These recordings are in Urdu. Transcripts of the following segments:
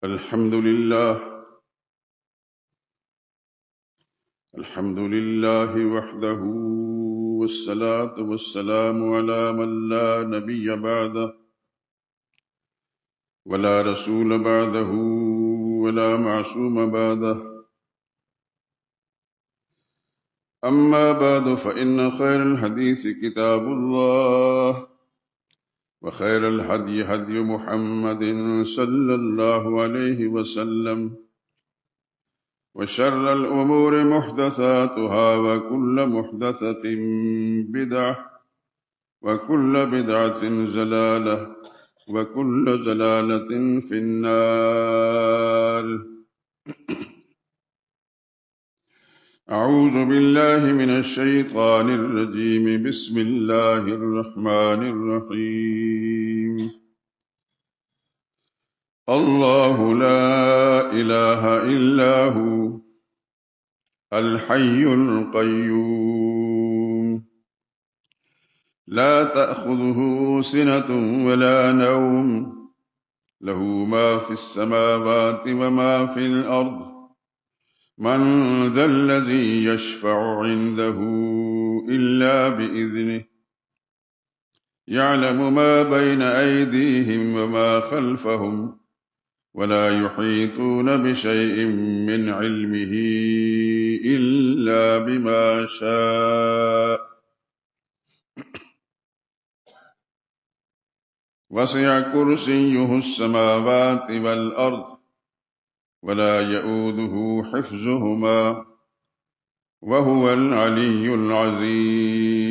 الحمد لله وحده، والصلاة والسلام على من لا نبي بعده ولا رسول بعده ولا معصوم بعده. أما بعد، فإن خير الحديث كتاب الله، وخير الهدي هدي محمد صلى الله عليه وسلم، وشر الأمور محدثاتها، وكل محدثة بدعة، وكل بدعة ضلالة، وكل ضلالة في النار. أعوذ بالله من الشيطان الرجيم. بسم الله الرحمن الرحيم. الله لا إله إلا هو الحي القيوم، لا تأخذه سنة ولا نوم، له ما في السماوات وما في الأرض، من ذا الذي يشفع عنده إلا بإذنه، يعلم ما بين أيديهم وما خلفهم، ولا يحيطون بشيء من علمه إلا بما شاء، وسع كرسيه السماوات والأرض، ولا يؤوده حفظهما، وهو العلي العظيم.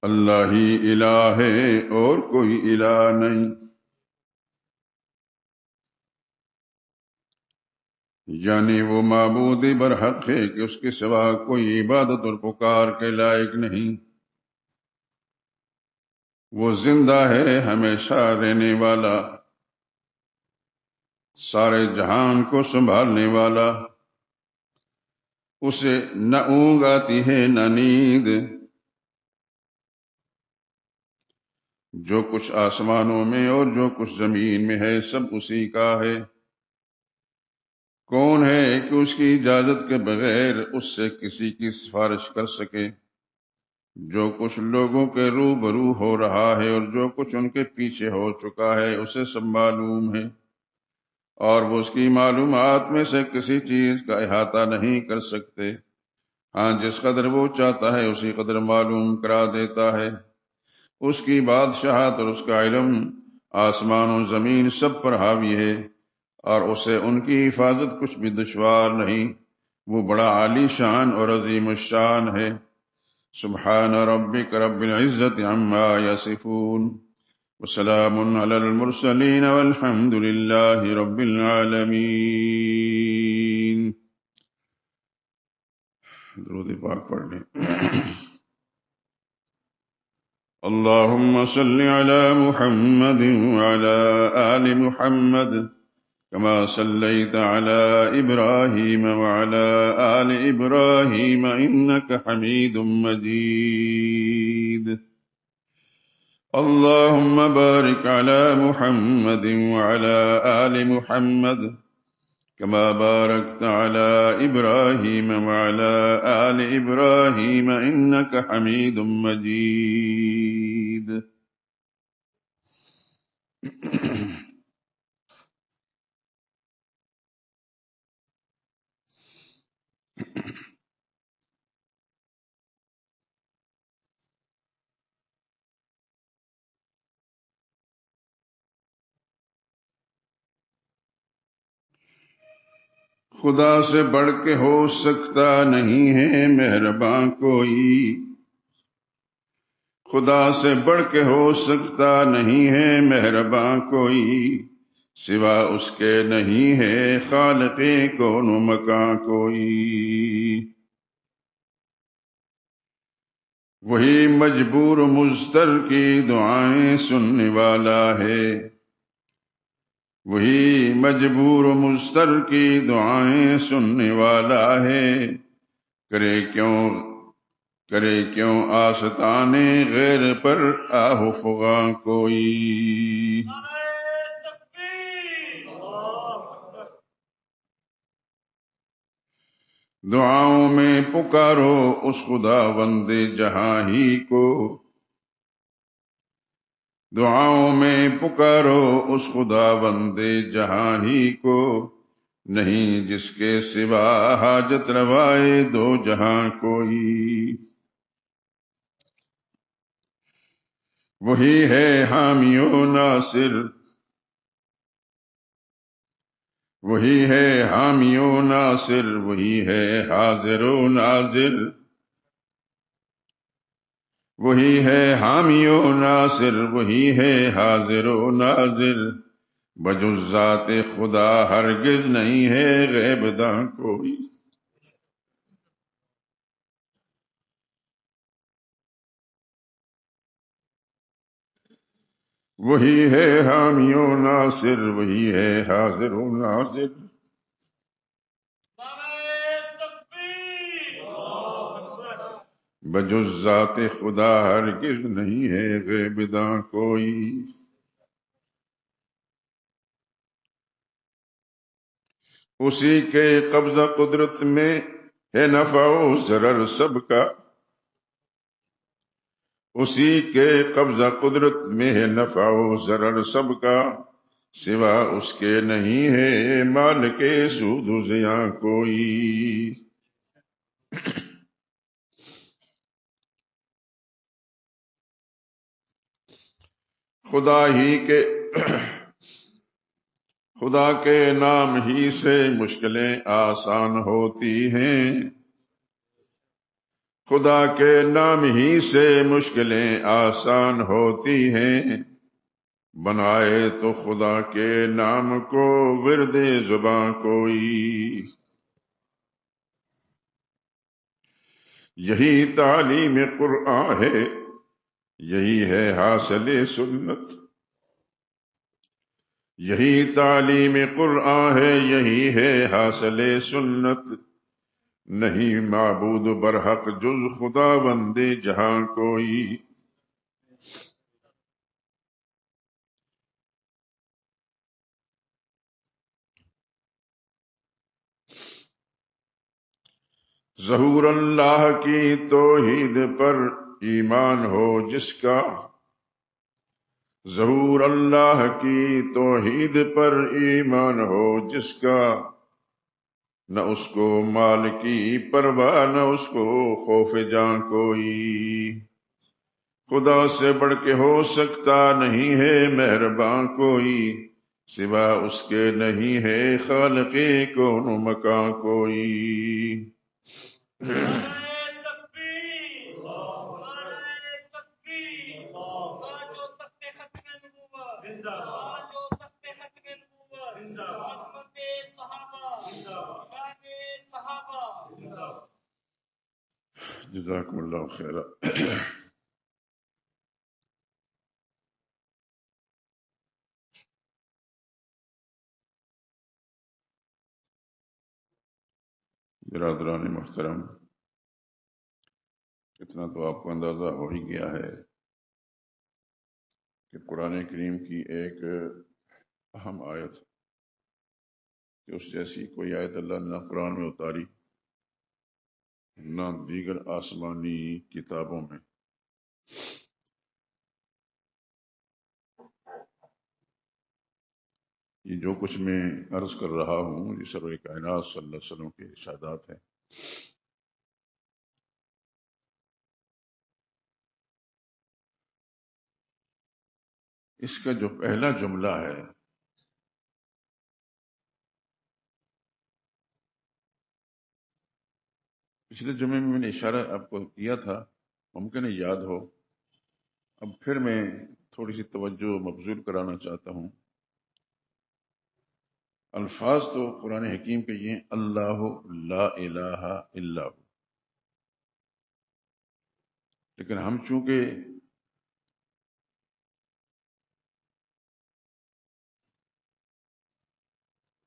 اللہ ہی الہ ہے اور کوئی الہ نہیں، یعنی وہ معبود برحق ہے کہ اس کے سوا کوئی عبادت اور پکار کے لائق نہیں۔ وہ زندہ ہے، ہمیشہ رہنے والا، سارے جہان کو سنبھالنے والا، اسے نہ اونگ آتی ہے نہ نیند۔ جو کچھ آسمانوں میں اور جو کچھ زمین میں ہے سب اسی کا ہے۔ کون ہے کہ اس کی اجازت کے بغیر اس سے کسی کی سفارش کر سکے؟ جو کچھ لوگوں کے روبرو ہو رہا ہے اور جو کچھ ان کے پیچھے ہو چکا ہے اسے سب معلوم ہے، اور وہ اس کی معلومات میں سے کسی چیز کا احاطہ نہیں کر سکتے۔ ہاں، جس قدر وہ چاہتا ہے اسی قدر معلوم کرا دیتا ہے۔ اس کی بادشاہت اور اس کا علم آسمان و زمین سب پر حاوی ہے، اور اسے ان کی حفاظت کچھ بھی دشوار نہیں۔ وہ بڑا عالی شان اور عظیم الشان ہے۔ سبحان ربک رب العزت عما یصفون، وسلام علی المرسلین، والحمد للہ رب العالمین۔ درود پاک پڑھ لیں۔ اللہم صل علی محمد وعلی آل محمد كما صليت على إبراهيم وعلى آل إبراهيم إنك حميد مجيد۔ اللهم بارك على محمد وعلى آل محمد كما باركت على إبراهيم وعلى آل إبراهيم إنك حميد مجيد۔ خدا سے بڑھ کے ہو سکتا نہیں ہے مہرباں کوئی، خدا سے بڑھ کے ہو سکتا نہیں ہے مہرباں کوئی، سوا اس کے نہیں ہے خالق کون و مکاں کوئی۔ وہی مجبور و مضطر کی دعائیں سننے والا ہے، وہی مجبور و مضطر کی دعائیں سننے والا ہے۔ کرے کیوں کرے کیوں آستانے غیر پر آہو فغاں کوئی. دعاؤں میں پکارو اس خدا بند جہاں ہی کو. دعاؤں میں پکارو اس خدا بند جہاں ہی کو. نہیں جس کے سوا حاجت روائے دو جہاں کوئی. وہی ہے حامی و ناصر. وہی ہے حامی و ناصر. وہی ہے حاضر و ناظر. وہی ہے حامی و ناصر. وہی ہے حاضر و ناظر. بجز ذات خدا ہرگز نہیں ہے غیب داں کوئی. وہی ہے حامی و ناصر. وہی ہے حاضر و ناظر. بجز ذات خدا ہرگز نہیں ہے غیب داں کوئی. اسی کے قبضہ قدرت میں ہے نفع و ضرر سب کا. اسی کے قبضہ قدرت میں ہے نفع و ضرر سب کا. سوا اس کے نہیں ہے مال کے سود و زیاں کوئی. خدا کے نام ہی سے مشکلیں آسان ہوتی ہیں. خدا کے نام ہی سے مشکلیں آسان ہوتی ہیں. بنائے تو خدا کے نام کو ورد زباں کوئی. یہی تعلیم قرآن ہے. یہی ہے حاصل سنت. یہی تعلیم قرآن ہے. یہی ہے حاصل سنت. نہیں معبود برحق جز خدا بندے جہاں کوئی. ظہور اللہ کی توحید پر ایمان ہو جس کا. ظہور اللہ کی توحید پر ایمان ہو جس کا. نہ اس کو مال کی پرواہ نہ اس کو خوف جاں کوئی. خدا سے بڑھ کے ہو سکتا نہیں ہے مہرباں کوئی. سوا اس کے نہیں ہے خالق کون و مکاں کوئی. جزاکم اللہ خیر. برادران محترم، اتنا تو آپ کو اندازہ ہو ہی گیا ہے کہ قرآن کریم کی ایک اہم آیت کہ اس جیسی کوئی آیت اللہ نے نہ قرآن میں اتاری نہ دیگر آسمانی کتابوں میں. یہ جو کچھ میں عرض کر رہا ہوں یہ سرور کائنات صلی اللہ علیہ وسلم کے ارشادات ہیں. اس کا جو پہلا جملہ ہے پچھلے جمعے میں نے اشارہ آپ کو کیا تھا، ممکن ہے یاد ہو. اب پھر میں تھوڑی سی توجہ مبذول کرانا چاہتا ہوں. الفاظ تو قرآن حکیم کے یہ اللہ لا الہ الا ہو، لیکن ہم چونکہ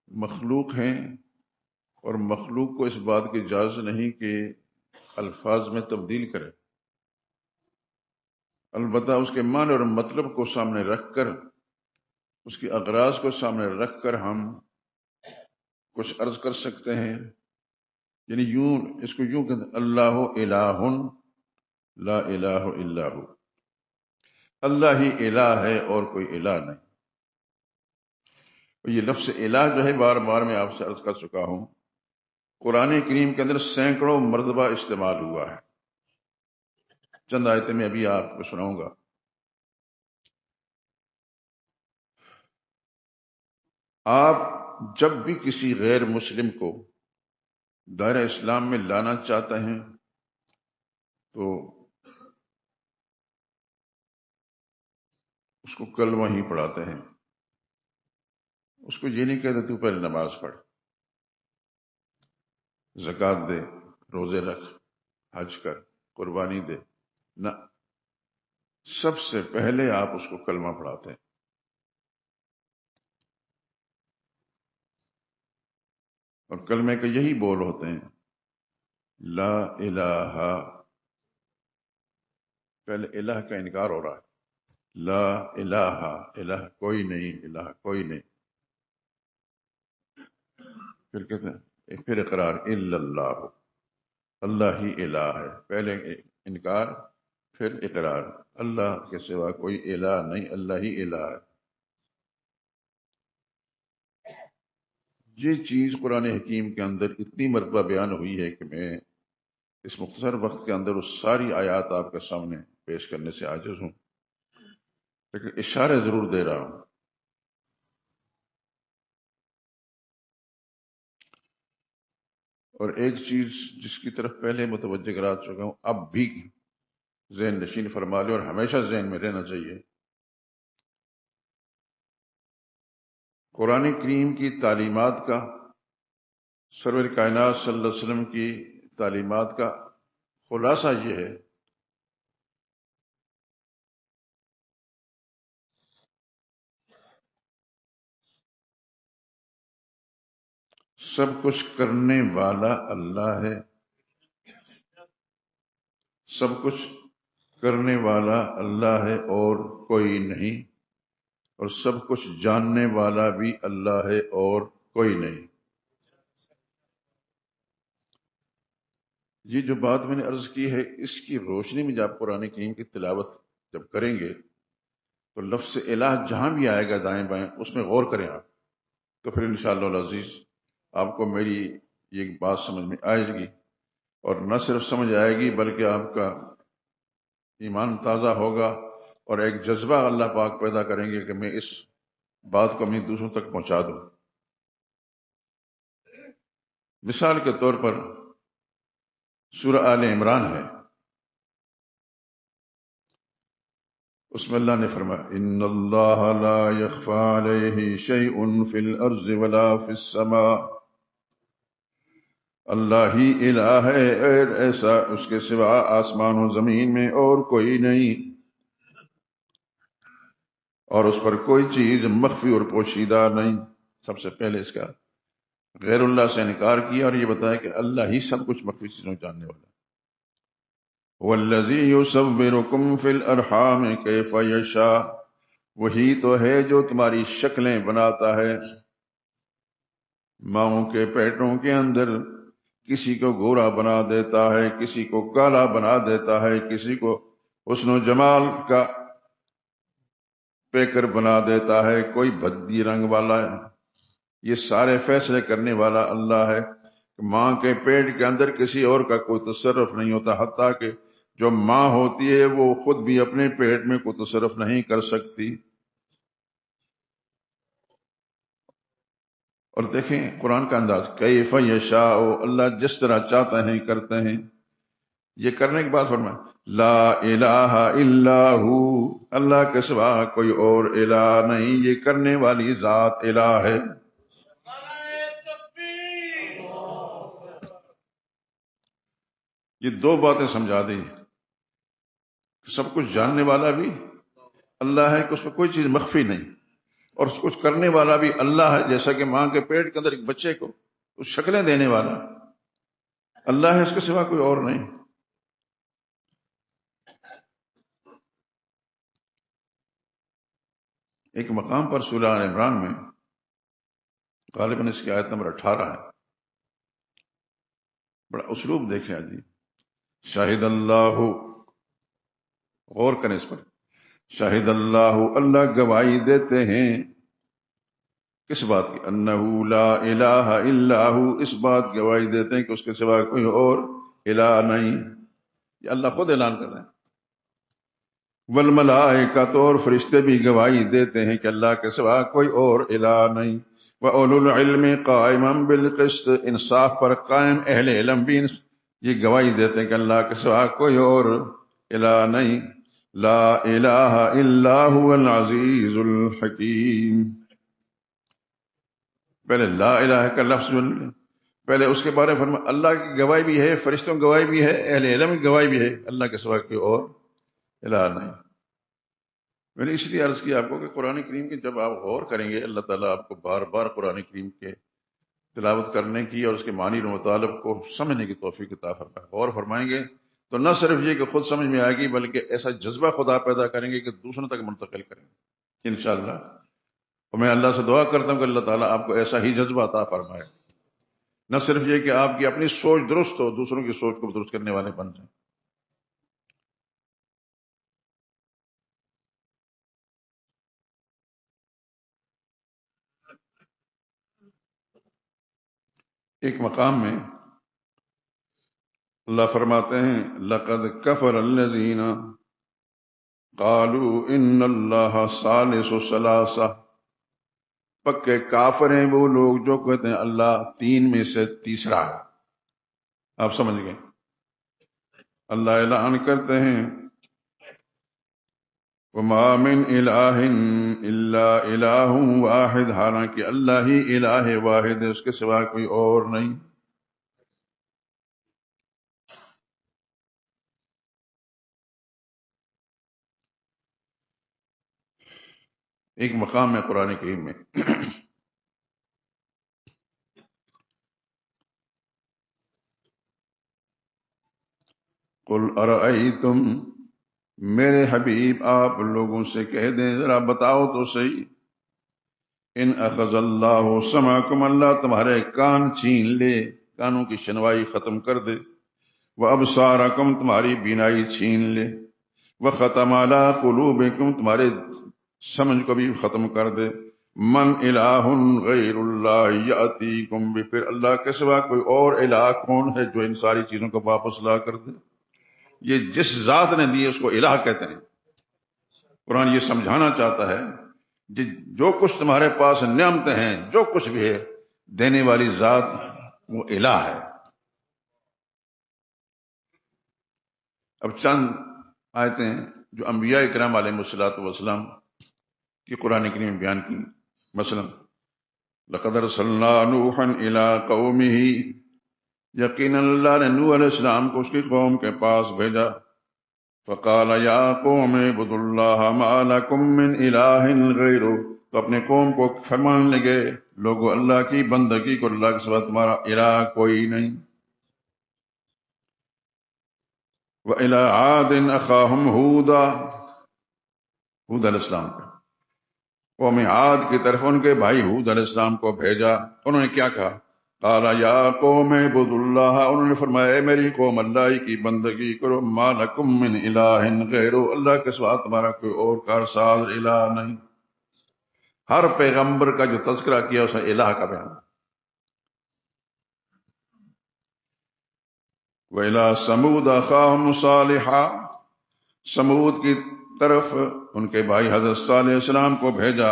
مخلوق ہیں اور مخلوق کو اس بات کی اجازت نہیں کہ الفاظ میں تبدیل کرے، البتہ اس کے معنی اور مطلب کو سامنے رکھ کر، اس کی اغراض کو سامنے رکھ کر ہم کچھ عرض کر سکتے ہیں. یعنی یوں اس کو یوں کہتے ہیں، اللہ الہ لا الہ الا ہو، اللہ ہی الہ ہے اور کوئی الہ نہیں. یہ لفظ الہ جو ہے بار بار میں آپ سے عرض کر چکا ہوں، قرآن کریم کے اندر سینکڑوں مرتبہ استعمال ہوا ہے. چند آیتیں میں ابھی آپ کو سناؤں گا. آپ جب بھی کسی غیر مسلم کو دائرہ اسلام میں لانا چاہتے ہیں تو اس کو کلمہ ہی پڑھاتے ہیں. اس کو یہ نہیں کہتے تو پہلے نماز پڑھ، زکوٰۃ دے، روزے رکھ، حج کر، قربانی دے. نہ، سب سے پہلے آپ اس کو کلمہ پڑھاتے ہیں. اور کلمے کے یہی بول ہوتے ہیں، لا الہ. پہلے الہ کا انکار ہو رہا ہے. لا الہ، الہ کوئی نہیں، الہ کوئی نہیں. پھر کہتے ہیں، پھر اقرار، الا اللہ، اللہ ہی الہ ہے. پہلے انکار، پھر اقرار، اللہ کے سوا کوئی الہ نہیں، اللہ ہی الہ ہے. یہ چیز قرآن حکیم کے اندر اتنی مرتبہ بیان ہوئی ہے کہ میں اس مختصر وقت کے اندر اس ساری آیات آپ کے سامنے پیش کرنے سے عاجز ہوں، لیکن اشارے ضرور دے رہا ہوں. اور ایک چیز جس کی طرف پہلے متوجہ کرا چکا ہوں، اب بھی ذہن نشین فرما لے اور ہمیشہ ذہن میں رہنا چاہیے. قرآن کریم کی تعلیمات کا، سرور کائنات صلی اللہ علیہ وسلم کی تعلیمات کا خلاصہ یہ ہے سب کچھ کرنے والا اللہ ہے، سب کچھ کرنے والا اللہ ہے اور کوئی نہیں، اور سب کچھ جاننے والا بھی اللہ ہے اور کوئی نہیں. یہ جو بات میں نے عرض کی ہے، اس کی روشنی میں جب قرآن کریم کی تلاوت جب کریں گے تو لفظ الہ جہاں بھی آئے گا دائیں بائیں اس میں غور کریں آپ، تو پھر انشاءاللہ العزیز آپ کو میری یہ بات سمجھ میں آئے گی. اور نہ صرف سمجھ آئے گی بلکہ آپ کا ایمان تازہ ہوگا اور ایک جذبہ اللہ پاک پیدا کریں گے کہ میں اس بات کو اپنی دوسروں تک پہنچا دوں. مثال کے طور پر سورہ آل عمران ہے، اس میں اللہ نے فرمایا، ان اللہ لا یخفی علیہ شیء فی الارض ولا فی السماء. اللہ ہی الہ ہے، اور ایسا اس کے سوا آسمان و زمین میں اور کوئی نہیں، اور اس پر کوئی چیز مخفی اور پوشیدہ نہیں. سب سے پہلے اس کا غیر اللہ سے انکار کیا اور یہ بتایا کہ اللہ ہی سب کچھ مخفی چیزوں جاننے والا. والذی یصورکم فی الارحام کیف یشاء، وہی تو ہے جو تمہاری شکلیں بناتا ہے ماؤں کے پیٹوں کے اندر. کسی کو گورا بنا دیتا ہے، کسی کو کالا بنا دیتا ہے، کسی کو حسن و جمال کا پیکر بنا دیتا ہے، کوئی بھدی رنگ والا ہے. یہ سارے فیصلے کرنے والا اللہ ہے. ماں کے پیٹ کے اندر کسی اور کا کوئی تصرف نہیں ہوتا، حتیٰ کہ جو ماں ہوتی ہے وہ خود بھی اپنے پیٹ میں کوئی تصرف نہیں کر سکتی. اور دیکھیں قرآن کا انداز، کیف یشاء، اللہ جس طرح چاہتے ہیں کرتے ہیں. یہ کرنے کے بعد فرمایا، لا الہ الا ہو، اللہ کے سوا کوئی اور الہ نہیں، یہ کرنے والی ذات الہ ہے. یہ دو باتیں سمجھا دی، سب کچھ جاننے والا بھی اللہ ہے کہ اس میں کوئی چیز مخفی نہیں، اور کچھ کرنے والا بھی اللہ ہے. جیسا کہ ماں کے پیٹ کے اندر ایک بچے کو اس شکلیں دینے والا اللہ ہے، اس کے سوا کوئی اور نہیں. ایک مقام پر سورہ آل عمران میں غالباً اس کی آیت نمبر 18 ہے، بڑا اسلوب دیکھیں جی. شاہد اللہ، غور کریں اس پر. شاہد اللہ، اللہ گواہی دیتے ہیں کس بات کی؟ انہ لا الہ الا ہو، اس بات کی گواہی دیتے ہیں کہ اس کے سوا کوئی اور الہ نہیں. یہ اللہ خود اعلان کر رہے ہیں. والملائکۃ، اور فرشتے بھی گواہی دیتے ہیں کہ اللہ کے سوا کوئی اور الہ نہیں. وَأُولُو الْعِلْمِ قَائِمًا بِالْقِسْطِ، انصاف پر قائم اہل علم بھی یہ گواہی دیتے ہیں کہ اللہ کے سوا کوئی اور الہ نہیں. لا الہ الا هو العزیز الحکیم. پہلے لا الہ کا لفظ سن لیں، پہلے اس کے بارے میں فرمایا اللہ کی گواہی بھی ہے، فرشتوں کی گواہی بھی ہے، اہل علم کی گواہی بھی ہے، اللہ کے سوا کوئی اور الہ نہیں. میں نے اس لیے عرض کیا آپ کو کہ قرآن کریم کی جب آپ غور کریں گے، اللہ تعالیٰ آپ کو بار بار قرآن کریم کے تلاوت کرنے کی اور اس کے معنی اور مطالب کو سمجھنے کی توفیق عطا فرمائے. غور فرمائیں گے تو نہ صرف یہ کہ خود سمجھ میں آئے گی، بلکہ ایسا جذبہ خدا پیدا کریں گے کہ دوسروں تک منتقل کریں گے انشاءاللہ. اور میں اللہ سے دعا کرتا ہوں کہ اللہ تعالیٰ آپ کو ایسا ہی جذبہ عطا فرمائے، نہ صرف یہ کہ آپ کی اپنی سوچ درست ہو، دوسروں کی سوچ کو درست کرنے والے بن جائیں. ایک مقام میں اللہ فرماتے ہیں لقد کفر الذین قالوا ان اللہ ثالث ثلاثہ، پکے کافر ہیں وہ لوگ جو کہتے ہیں اللہ تین میں سے تیسرا ہے. آپ سمجھ گئے؟ اللہ اعلان کرتے ہیں وما من الہ الا الہ واحد، حالانکہ اللہ ہی الہ واحد ہے، اس کے سوا کوئی اور نہیں. ایک مقام ہے قرآن کریم میں قل ارأیتم، میرے حبیب آپ لوگوں سے کہہ دیں ذرا بتاؤ تو صحیح، ان اخذ اللہ سمعکم، اللہ تمہارے کان چھین لے، کانوں کی شنوائی ختم کر دے، وابصارکم، تمہاری بینائی چھین لے، وختم علی قلوبکم، تمہارے سمجھ کو بھی ختم کر دے. من الہ غیر اللہ یاتیکم بھی، پھر اللہ کے سوا کوئی اور الہ کون ہے جو ان ساری چیزوں کو واپس لا کر دے؟ یہ جس ذات نے دی اس کو الہ کہتے ہیں. قرآن یہ سمجھانا چاہتا ہے جو کچھ تمہارے پاس نعمتیں ہیں، جو کچھ بھی ہے، دینے والی ذات وہ الہ ہے. اب چند آیتیں جو انبیاء کرام علیہ الصلوۃ والسلام کی قرآن کریم میں بیان کی. مثلا لقد ارسلنا نوحا الى قومه، یقینا اللہ نے نوح علیہ السلام کو اس کی قوم کے پاس بھیجا. فقال یا قوم اعبدوا اللہ ما لکم من الہ غیرہ، تو اپنے قوم کو فرمان لگے لوگو اللہ کی بندگی کو، اللہ کے سوا تمہارا الہ کوئی نہیں. وَإِلَىٰ عَادٍ أَخَاهُمْ هُودًا، ہود علیہ السلام کو قوم عاد کی طرف ان کے بھائی ہود علیہ السلام کو بھیجا. انہوں نے کیا کہا؟ قال یا قوم اعبدوا اللہ، انہوں نے فرمایا اے میری قوم اللہ کی بندگی کرو، ما لکم من الہ غیرہ، اللہ کے سوا تمہارا کوئی اور کارساز الہ نہیں. ہر پیغمبر کا جو تذکرہ کیا اس نے الہ کا بیان. وَإِلَىٰ ثَمُودَ أَخَاهُمْ صَالِحًا، سمود کی طرف ان کے بھائی حضرت صالح علیہ السلام کو بھیجا.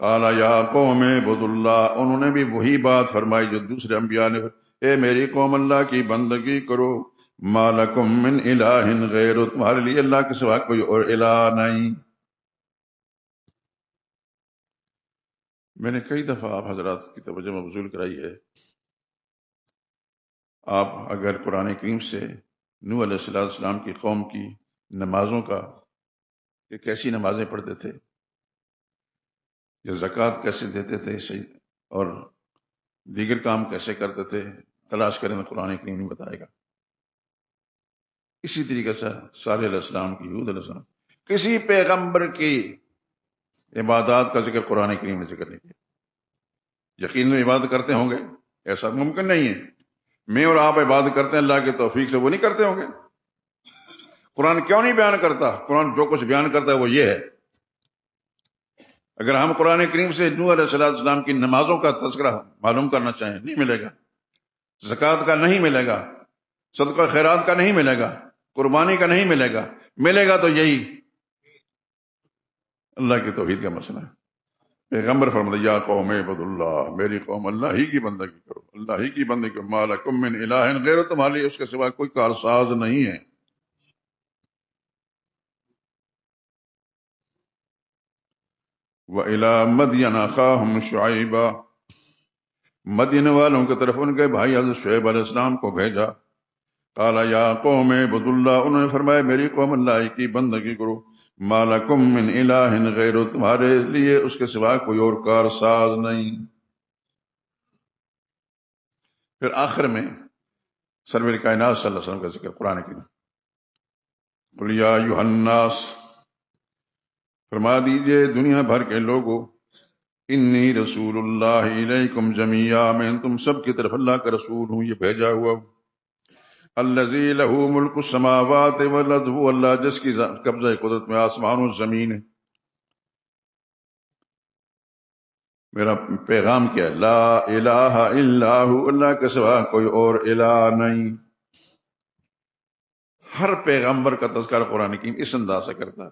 قال یا قوم اعبدوا اللہ، انہوں نے بھی وہی بات فرمائی جو دوسرے انبیاء نے، اے میری قوم اللہ کی بندگی کرو، ما لکم من الہ غیر، تمہارے لیے اللہ کے سوا کوئی اور الہ نہیں. میں نے کئی دفعہ آپ حضرات کی توجہ مبذول کرائی ہے. آپ اگر قرآن کریم سے نوح علیہ السلام کی قوم کی نمازوں کا کہ کیسی نمازیں پڑھتے تھے، یا زکوٰۃ کیسے دیتے تھے، اور دیگر کام کیسے کرتے تھے، تلاش کریں تو قرآن کریم نہیں بتائے گا. اسی طریقے سے صالح علیہ السلام کی، ہود علیہ السلام، کسی پیغمبر کی عبادات کا ذکر قرآن کریم نے ذکر نہیں کیا۔ یقیناً عبادت کرتے ہوں گے، ایسا ممکن نہیں ہے۔ میں اور آپ عبادت کرتے ہیں اللہ کی توفیق سے، وہ نہیں کرتے ہوں گے۔ قرآن کیوں نہیں بیان کرتا؟ قرآن جو کچھ بیان کرتا ہے وہ یہ ہے۔ اگر ہم قرآن کریم سے نوح علیہ السلام کی نمازوں کا تذکرہ معلوم کرنا چاہیں، نہیں ملے گا۔ زکوٰۃ کا نہیں ملے گا، صدقہ خیرات کا نہیں ملے گا، قربانی کا نہیں ملے گا۔ ملے گا تو یہی اللہ کی توحید کا مسئلہ ہے۔ پیغمبر فرمایا یا قوم اعبدوا اللہ، میری قوم اللہ ہی کی بندگی کرو، اللہ ہی کی بندگی کرو، ما لکم من الہ غیر، تمہارے لیے اس کے سوا کوئی کارساز نہیں ہے۔ وَإِلَى مَدْيَنَ أَخَاهُمْ شُعَيْبًا، مدین والوں کی طرف ان کے بھائی حضرت شعیب علیہ السلام کو بھیجا۔ قال یا قوم اعبدوا اللہ، انہوں نے فرمایا میری قوم اللہ کی بندگی کرو، ما لکم من الہ غیر، تمہارے لیے اس کے سوا کوئی اور کارساز نہیں۔ پھر آخر میں سرور کائنات صلی اللہ علیہ وسلم کا ذکر قرآن کی۔ قل یا ایھا الناس، فرما دیجئے دنیا بھر کے لوگوں، انی رسول اللہ الیکم جمیعا، میں تم سب کی طرف اللہ کا رسول ہوں، یہ بھیجا ہوا ہوں۔ الذی لہ ملک السماوات والارض، وہ اللہ جس کی قبضہ قدرت میں آسمان و زمین ہے۔ میرا پیغام کیا ہے؟ لا الہ الا ہو، اللہ کے سوا کوئی اور الہ نہیں۔ ہر پیغمبر کا تذکرہ قرآن کریم اس انداز سے کرتا ہے۔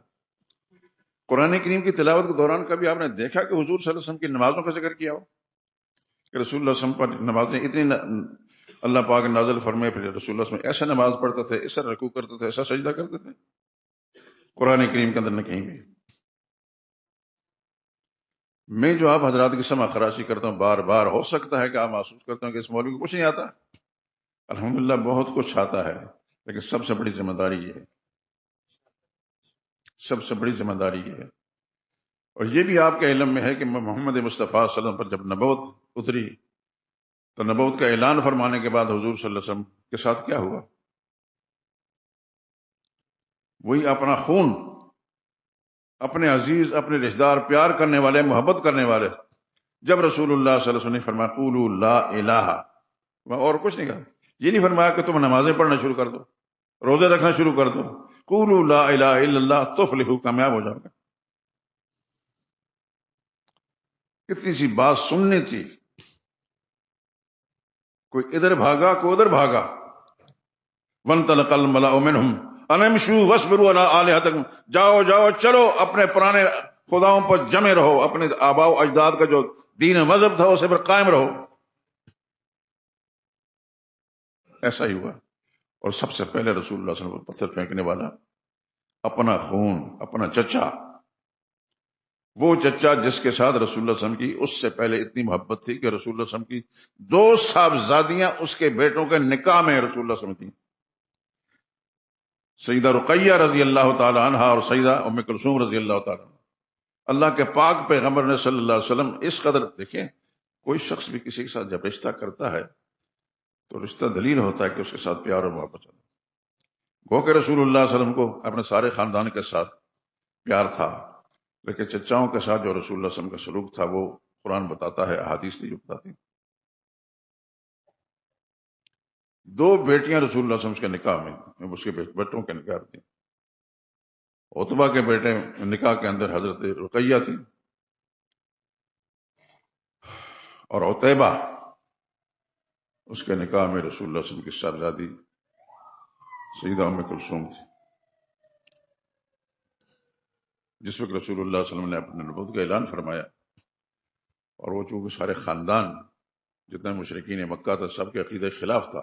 قرآن کریم کی تلاوت کے دوران کبھی آپ نے دیکھا کہ حضور صلی اللہ علیہ وسلم کی نمازوں کا ذکر کیا ہو؟ کہ رسول اللہ صلی اللہ علیہ وسلم پر نمازیں اتنی اللہ پاک نازل فرمائے، پھر رسول اللہ صلی اللہ علیہ وسلم ایسا نماز پڑھتے تھے، ایسا رکوع کرتے تھے، ایسا سجدہ کرتے تھے؟ قرآن کریم کے اندر نہ کہیں بھی۔ میں جو آپ حضرات کی سمع خراشی کرتا ہوں بار بار، ہو سکتا ہے کہ آپ محسوس کرتے ہوں کہ اس مولوی کو کچھ نہیں آتا۔ الحمدللہ بہت کچھ آتا ہے، لیکن سب سے بڑی ذمہ داری یہ ہے، سب سے بڑی ذمہ داری یہ ہے، اور یہ بھی آپ کے علم میں ہے کہ محمد مصطفیٰ صلی اللہ علیہ وسلم پر جب نبوت اتری تو نبوت کا اعلان فرمانے کے بعد حضور صلی اللہ علیہ وسلم کے ساتھ کیا ہوا؟ وہی اپنا خون، اپنے عزیز، اپنے رشتہ دار، پیار کرنے والے، محبت کرنے والے، جب رسول اللہ صلی اللہ علیہ وسلم نے فرمایا قولوا لا الہ، وہاں اور کچھ نہیں کہا۔ یہ نہیں فرمایا کہ تم نمازیں پڑھنا شروع کر دو، روزے رکھنا شروع کر دو، قولوا لا الہ الا اللہ تفلحوا، کامیاب ہو جاؤ گے۔ کتنی سی بات سننی تھی، کوئی ادھر بھاگا کوئی ادھر بھاگا۔ وانطلق الملأ منهم ان امشوا واصبروا على آلهتكم، جاؤ جاؤ چلو اپنے پرانے خداؤں پر جمے رہو، اپنے آباء و اجداد کا جو دین و مذہب تھا اسے پر قائم رہو۔ ایسا ہی ہوا، اور سب سے پہلے رسول اللہ صلی اللہ علیہ وسلم کو پتھر پھینکنے والا اپنا خون، اپنا چچا، وہ چچا جس کے ساتھ رسول اللہ صلی اللہ علیہ وسلم کی اس سے پہلے اتنی محبت تھی کہ رسول اللہ صلی اللہ علیہ وسلم کی 2 صاحبزادیاں اس کے بیٹوں کے نکاح میں رسول اللہ صلی اللہ علیہ وسلم تھیں، سیدہ رقیہ رضی اللہ تعالی عنہ اور سیدہ ام کلثوم رضی اللہ تعالی عنہ۔ اللہ کے پاک پیغمبر نے صلی اللہ علیہ وسلم اس قدر، دیکھیں کوئی شخص بھی کسی کے ساتھ جب رشتہ کرتا ہے تو رشتہ دلیل ہوتا ہے کہ اس کے ساتھ پیار اور محبت ہے۔ گو کہ رسول اللہ صلی اللہ علیہ وسلم کو اپنے سارے خاندان کے ساتھ پیار تھا، لیکن چچاؤں کے ساتھ جو رسول اللہ صلی اللہ علیہ وسلم کا سلوک تھا وہ قرآن بتاتا ہے، احادیث نہیں بتاتی۔ 2 بیٹیاں رسول اللہ صلی اللہ علیہ وسلم کے نکاح میں، اس کے بیٹوں کے نکاح تھیں۔ عتبہ کے بیٹے نکاح کے اندر حضرت رقیہ تھی، اور عتیبہ اس کے نکاح میں رسول اللہ صلی اللہ علیہ وسلم کی صاحبزادی سیدہ ام کلثوم تھی۔ جس وقت رسول اللہ صلی اللہ علیہ وسلم نے اپنے نبوت کا اعلان فرمایا، اور وہ چونکہ سارے خاندان جتنے مشرکین مکہ تھا سب کے عقیدے خلاف تھا،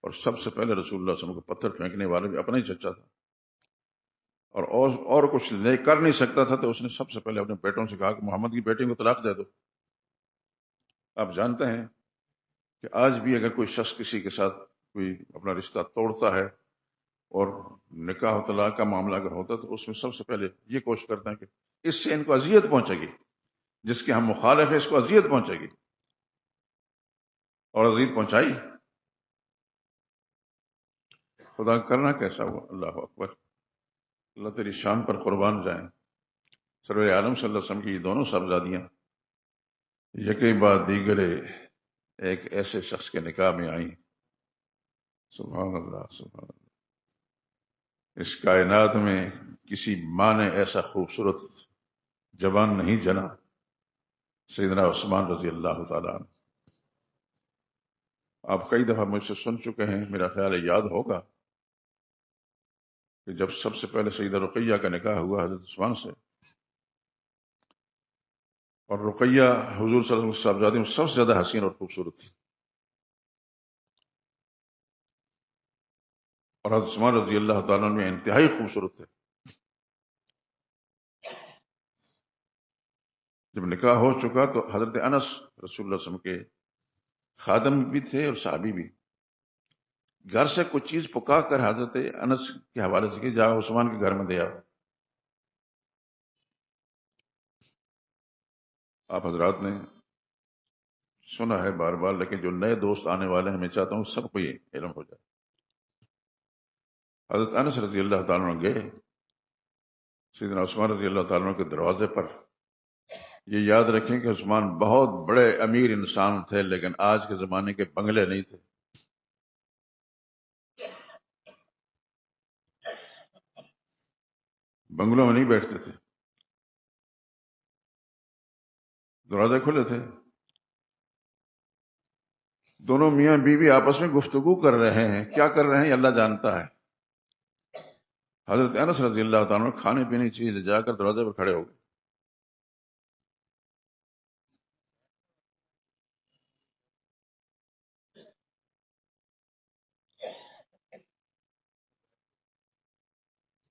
اور سب سے پہلے رسول اللہ صلی اللہ علیہ وسلم کو پتھر پھینکنے والے بھی اپنا ہی چچا تھا، اور کچھ کر نہیں سکتا تھا، تو اس نے سب سے پہلے اپنے بیٹوں سے کہا کہ محمد کی بیٹی کو طلاق دے دو۔ آپ جانتے ہیں کہ آج بھی اگر کوئی شخص کسی کے ساتھ کوئی اپنا رشتہ توڑتا ہے اور نکاح و طلاق کا معاملہ اگر ہوتا ہے تو اس میں سب سے پہلے یہ کوشش کرتے ہیں کہ اس سے ان کو اذیت پہنچے گی، جس کے ہم مخالف ہیں اس کو اذیت پہنچے گی، اور اذیت پہنچائی۔ خدا کرنا کیسا ہوا، اللہ اکبر، اللہ اللہ تیری شان پر قربان جائیں، سرور عالم صلی اللہ علیہ وسلم کی یہ دونوں صاحبزادیاں یکے بعد دیگرے ایک ایسے شخص کے نکاح میں آئیں. سبحان اللہ سبحان اللہ. اس کائنات میں کسی ماں نے ایسا خوبصورت جوان نہیں جنا سیدنا عثمان رضی اللہ تعالیٰ عنہ. آپ کئی دفعہ مجھ سے سن چکے ہیں، میرا خیال ہے یاد ہوگا کہ جب سب سے پہلے سیدہ رقیہ کا نکاح ہوا حضرت عثمان سے، اور رقیہ حضور صلی اللہ علیہ وسلم صاحبزادی میں سب سے زیادہ حسین اور خوبصورت تھی، اور حضرت عثمان رضی اللہ تعالیٰ عنہ میں انتہائی خوبصورت تھے. جب نکاح ہو چکا تو حضرت انس رسول اللہ صلی اللہ علیہ وسلم کے خادم بھی تھے اور صحابی بھی. گھر سے کچھ چیز پکا کر حضرت انس کے حوالے سے کہ جاؤ عثمان کے گھر میں دے آؤ. آپ حضرات نے سنا ہے بار بار، لیکن جو نئے دوست آنے والے ہیں میں چاہتا ہوں سب کو یہ علم ہو جائے. حضرت انس رضی اللہ تعالیٰ عنہ گئے سیدنا عثمان رضی اللہ تعالیٰ عنہ کے دروازے پر. یہ یاد رکھیں کہ عثمان بہت بڑے امیر انسان تھے، لیکن آج کے زمانے کے بنگلے نہیں تھے. بنگلوں میں نہیں بیٹھتے تھے، دروازے کھلے تھے. دونوں میاں بیوی آپس میں گفتگو کر رہے ہیں، کیا کر رہے ہیں اللہ جانتا ہے. حضرت انس رضی اللہ تعالیٰ عنہ کھانے پینے کی چیز لے جا کر دروازے پر کھڑے ہو گئے.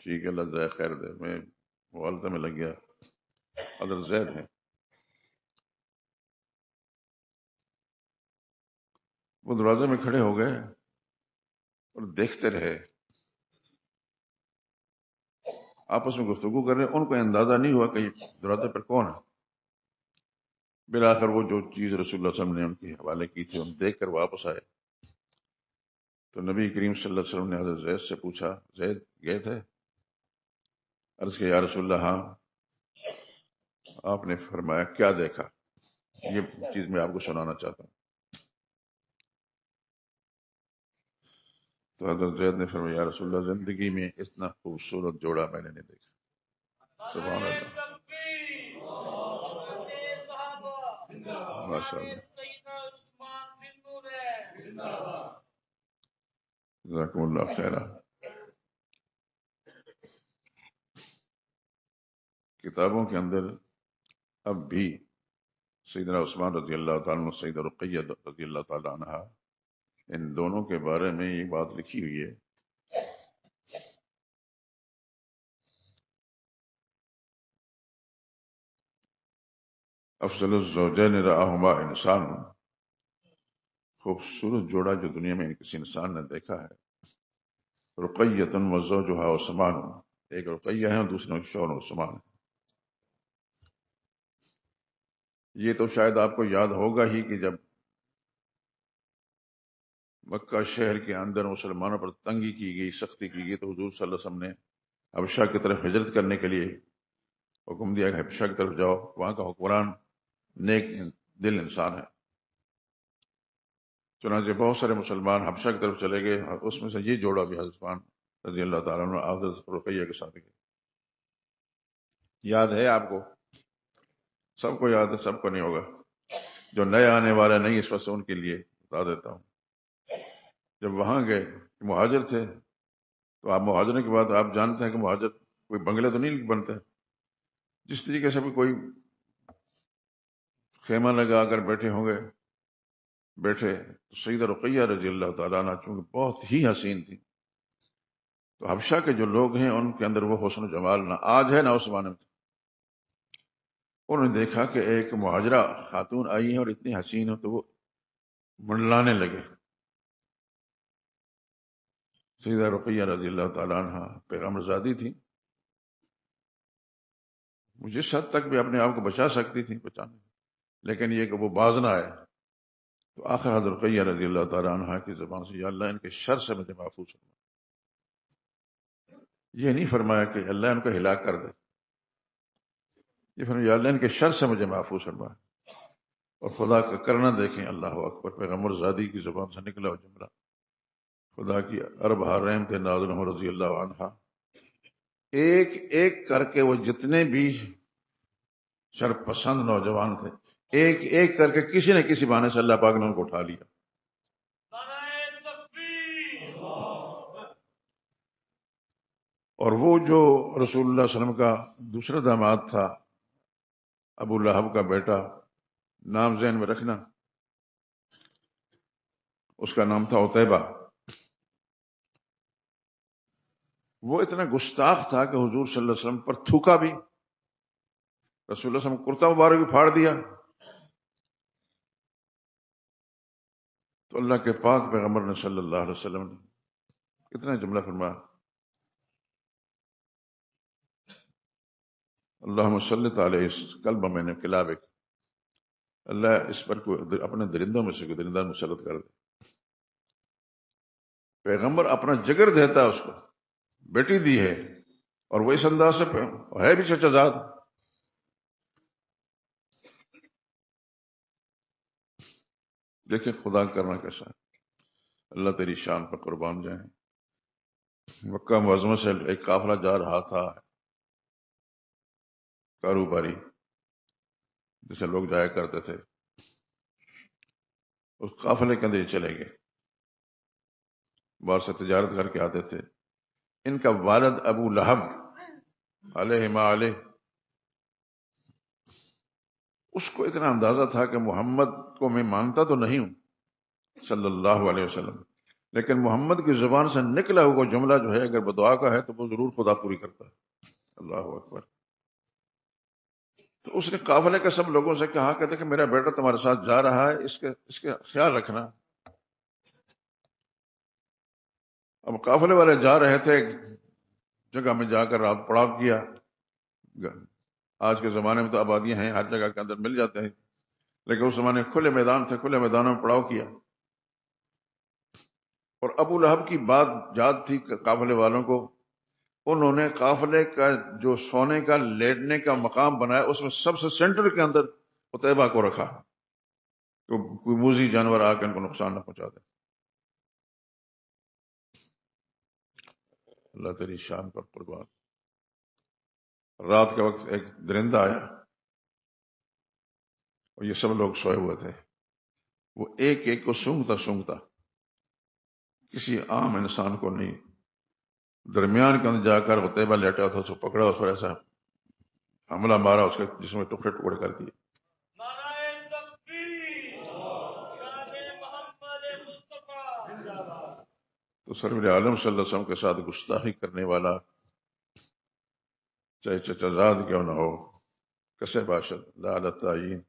ٹھیک ہے اللہ جزائے خیر دے، میں والدہ میں لگ گیا. حضرت زید ہیں، وہ دروازے میں کھڑے ہو گئے اور دیکھتے رہے، آپس میں گفتگو کر رہے. ان کو اندازہ نہیں ہوا کہ دروازے پر کون ہے. بالآخر وہ جو چیز رسول اللہ صلی اللہ علیہ وسلم نے ان کے حوالے کی تھی ان دیکھ کر واپس آئے. تو نبی کریم صلی اللہ علیہ وسلم نے حضرت زید سے پوچھا، زید گئے تھے؟ عرض کیا یا رسول اللہ ہاں. آپ نے فرمایا کیا دیکھا؟ یہ چیز میں آپ کو سنانا چاہتا ہوں. تو حضرت زید نے فرمایا یا رسول اللہ زندگی میں اتنا خوبصورت جوڑا میں نے نہیں دیکھا. سبحان اللہ ماشاء اللہ جزاکم اللہ خیرہ. کتابوں کے اندر اب بھی سیدنا عثمان رضی اللہ تعالیٰ عنہ سیدہ رقیہ رضی اللہ تعالیٰ عنہ ان دونوں کے بارے میں یہ بات لکھی ہوئی ہے. افضل الزوجین رآہما انسان، خوبصورت جوڑا جو دنیا میں کسی انسان نے دیکھا ہے، رقیۃ وزوجہا عثمان، ایک رقیہ ہے اور دوسرے شوہر عثمان. یہ تو شاید آپ کو یاد ہوگا ہی کہ جب مکہ شہر کے اندر مسلمانوں پر تنگی کی گئی، سختی کی گئی، تو حضور صلی اللہ علیہ وسلم نے حبشہ کی طرف ہجرت کرنے کے لیے حکم دیا کہ حبشہ کی طرف جاؤ، وہاں کا حکمران نیک دل انسان ہے. چنانچہ بہت سارے مسلمان حبشہ کی طرف چلے گئے، اور اس میں سے یہ جوڑا بھی حضرت عثمان رضی اللہ تعالیٰ عنہ حضرت رقیہ کے ساتھ گئے. یاد ہے آپ کو؟ سب کو یاد ہے، سب کو نہیں ہوگا. جو نئے آنے والا نہیں اس وقت سے ان کے لیے بتا دیتا ہوں. جب وہاں گئے مہاجر تھے، تو آپ مہاجروں کے بعد آپ جانتے ہیں کہ مہاجر کوئی بنگلے تو نہیں بنتے. جس طریقے سے بھی کوئی خیمہ لگا کر بیٹھے ہوں گے، بیٹھے تو سیدہ رقیہ رضی اللہ تعالیٰ عنہ چونکہ بہت ہی حسین تھی، تو حبشہ کے جو لوگ ہیں ان کے اندر وہ حسن و جمال نہ آج ہے نہ اس زمانے میں تھا. انہوں نے دیکھا کہ ایک مہاجرہ خاتون آئی ہے اور اتنی حسین ہے، تو وہ منڈلانے لگے. سیدہ رقیہ رضی اللہ تعالیٰ عنہ پیغمبر زادی تھی، وہ جس حد تک بھی اپنے آپ کو بچا سکتی تھی بچانے، لیکن یہ کہ وہ باز نہ آئے. تو آخر حضرت رقیہ رضی اللہ تعالیٰ عنہ کی زبان سے یا اللہ ان کے شر سے مجھے محفوظ کرنا. یہ نہیں فرمایا کہ اللہ ان کو ہلاک کر دے، یہ فرمایا یا اللہ ان کے شر سے مجھے محفوظ فرما، اور خدا کا کرنا دیکھیں۔ اللہ اکبر، پیغمبر زادی کی زبان سے نکلا وہ جملہ، خدا کی ارب ہر رحمت نازل ہوں رضی اللہ عنہ، ایک ایک کر کے وہ جتنے بھی شر پسند نوجوان تھے، ایک ایک کر کے کسی نہ کسی بہانے سے اللہ پاک نے ان کو اٹھا لیا۔ اور وہ جو رسول اللہ صلی اللہ علیہ وسلم کا دوسرا داماد تھا، ابو لہب کا بیٹا، نام ذہن میں رکھنا، اس کا نام تھا عتیبہ۔ وہ اتنا گستاخ تھا کہ حضور صلی اللہ علیہ وسلم پر تھوکا بھی، رسول اللہ صلی اللہ علیہ وسلم کرتا مبارک بھی پھاڑ دیا، تو اللہ کے پاک پیغمبر نے صلی اللہ علیہ وسلم نے کتنا جملہ فرمایا، اللہم صلی علیہ قلب من کلابک، اللہ اس پر کوئی اپنے درندوں میں سے کوئی درندہ مسلط کر دے۔ پیغمبر اپنا جگر دیتا ہے اس کو، بیٹی دی ہے اور وہ اس انداز سے ہے بھی چچا زاد۔ دیکھیں خدا کرنا کیسا ہے، اللہ تیری شان پر قربان جائیں۔ مکہ معظمہ سے ایک قافلہ جا رہا تھا، کاروباری جسے لوگ جایا کرتے تھے، اس قافلے کے اندر یہ چلے گئے، باہر سے تجارت کر کے آتے تھے۔ ان کا والد ابو لہب علیہ ما علیہ، اس کو اتنا اندازہ تھا کہ محمد کو میں مانتا تو نہیں ہوں صلی اللہ علیہ وسلم، لیکن محمد کی زبان سے نکلا ہوا جملہ جو ہے اگر بدعا کا ہے تو وہ ضرور خدا پوری کرتا ہے۔ اللہ اکبر۔ تو اس نے قافلے کے سب لوگوں سے کہا کہ دیکھیں میرا بیٹا تمہارے ساتھ جا رہا ہے، اس کا خیال رکھنا۔ اب قافلے والے جا رہے تھے، ایک جگہ میں جا کر رات پڑاؤ کیا۔ آج کے زمانے میں تو آبادیاں ہیں، ہر جگہ کے اندر مل جاتے ہیں، لیکن اس زمانے میں کھلے میدان تھے، کھلے میدانوں میں پڑاؤ کیا۔ اور ابو لہب کی بات یاد تھی قافلے والوں کو، انہوں نے قافلے کا جو سونے کا لیٹنے کا مقام بنایا، اس میں سب سے سینٹر کے اندر عتیبہ کو رکھا تو کوئی موذی جانور آ کے ان کو نقصان نہ پہنچا دے۔ اللہ تیری شان پر قربان۔ رات کے وقت ایک درندہ آیا اور یہ سب لوگ سوئے ہوئے تھے، وہ ایک ایک کو سونگتا کسی عام انسان کو نہیں، درمیان کے اندر جا کر عتیبہ لیٹا تھا، اس کو پکڑا، اس پر ایسا حملہ مارا، اس کے جسم میں ٹکڑے ٹکڑے کر دیے۔ تو سرور عالم صلی اللہ علیہ وسلم کے ساتھ گستاخی کرنے والا چاہے چچا زاد کیوں نہ ہو، کسے باشد لعل تعین،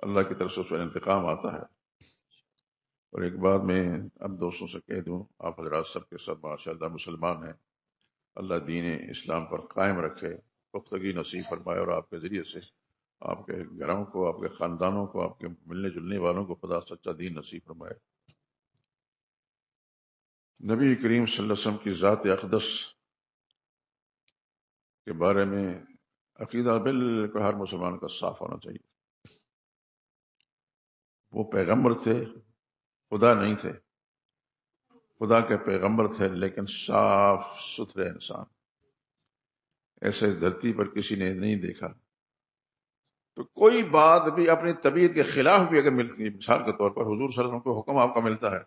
اللہ کی طرف سے اس پر انتقام آتا ہے۔ اور ایک بات میں اب دوستوں سے کہہ دوں، آپ حضرات سب کے سب ماشاءاللہ مسلمان ہیں، اللہ دین اسلام پر قائم رکھے، پختگی نصیب فرمائے، اور آپ کے ذریعے سے آپ کے گھروں کو، آپ کے خاندانوں کو، آپ کے ملنے جلنے والوں کو خدا سچا دین نصیب فرمائے۔ نبی کریم صلی اللہ علیہ وسلم کی ذات اقدس کے بارے میں عقیدہ بالکل ہر مسلمان کا صاف ہونا چاہیے۔ وہ پیغمبر تھے، خدا نہیں تھے، خدا کے پیغمبر تھے، لیکن صاف ستھرے انسان، ایسے دھرتی پر کسی نے نہیں دیکھا۔ تو کوئی بات بھی اپنی طبیعت کے خلاف بھی اگر ملتی ہے، مثال کے طور پر حضور صلی اللہ علیہ وسلم کو حکم آپ کا ملتا ہے